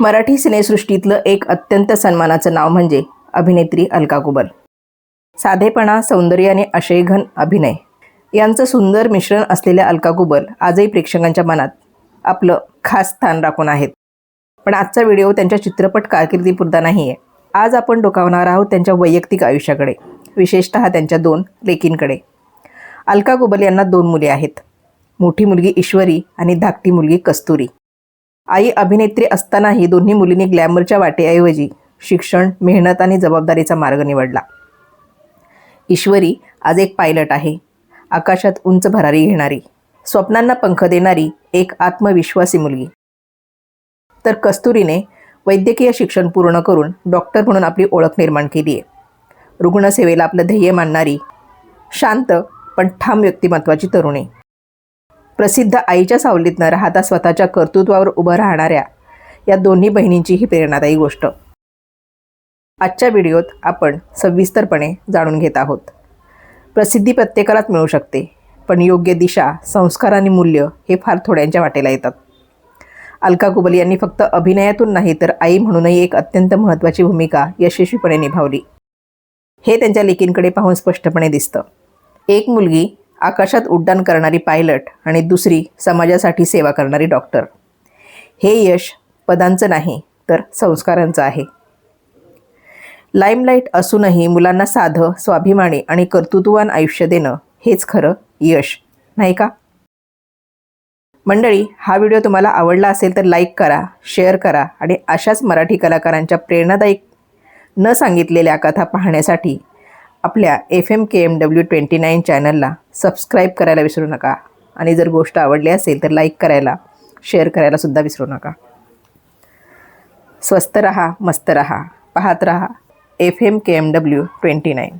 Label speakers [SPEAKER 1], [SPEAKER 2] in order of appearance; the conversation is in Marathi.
[SPEAKER 1] मराठी सिनेसृष्टीतलं एक अत्यंत सन्मानाचं नाव म्हणजे अभिनेत्री अलका कुबल. साधेपणा, सौंदर्य आणि आशयघन अभिनय यांचं सुंदर मिश्रण असलेल्या अलका कुबल आजही प्रेक्षकांच्या मनात आपलं खास स्थान राखून आहेत. पण आजचा व्हिडिओ त्यांच्या चित्रपट कारकिर्दीपुरता नाही आहे. आज आपण डोकावणार आहोत त्यांच्या वैयक्तिक आयुष्याकडे, विशेषतः त्यांच्या 2 लेकींकडे. अलका कुबल यांना 2 मुले आहेत. मोठी मुलगी ईश्वरी आणि धाकटी मुलगी कस्तुरी. आई अभिनेत्री असतानाही दोन्ही मुलींनी ग्लॅमरच्या वाटेऐवजी शिक्षण, मेहनत आणि जबाबदारीचा मार्ग निवडला. ईश्वरी आज एक पायलट आहे. आकाशात उंच भरारी घेणारी, स्वप्नांना पंख देणारी एक आत्मविश्वासी मुलगी. तर कस्तुरीने वैद्यकीय शिक्षण पूर्ण करून डॉक्टर म्हणून आपली ओळख निर्माण केली आहे. रुग्णसेवेला आपलं ध्येय मानणारी, शांत पण ठाम व्यक्तिमत्वाची तरुणी. प्रसिद्ध आईच्या सावलीत न राहता स्वतःच्या कर्तृत्वावर उभं राहणाऱ्या या दोन्ही बहिणींची ही प्रेरणादायी गोष्ट आजच्या व्हिडिओत आपण सविस्तरपणे जाणून घेत आहोत. प्रसिद्धी प्रत्येकालाच मिळू शकते, पण योग्य दिशा, संस्कार आणि मूल्य हे फार थोड्यांच्या वाटेला येतात. अलका कुबल यांनी फक्त अभिनयातून नाही तर आई म्हणूनही एक अत्यंत महत्त्वाची भूमिका यशस्वीपणे निभावली. हे त्यांच्या लेकींकडे पाहून स्पष्टपणे दिसतं. एक मुलगी आकाशात उड्डाण करणारी पायलट आणि दुसरी समाजासाठी सेवा करणारी डॉक्टर. हे यश पदांचं नाही तर संस्कारांचं आहे. लाईमलाईट असूनही मुलांना साधं, स्वाभिमानी आणि कर्तृत्ववान आयुष्य देणं हेच खरं यश, नाही का? मंडळी, हा व्हिडिओ तुम्हाला आवडला असेल तर लाईक करा, शेअर करा आणि अशाच मराठी कलाकारांच्या प्रेरणादायी न सांगितलेल्या कथा पाहण्यासाठी आपल्या FMKMW 29 चॅनलला सबस्क्राईब करायला विसरू नका. आणि जर गोष्ट आवडली असेल तर लाईक करायला, शेअर करायला सुद्धा विसरू नका. स्वस्त रहा, मस्त रहा, पाहत रहा FMKMW 29.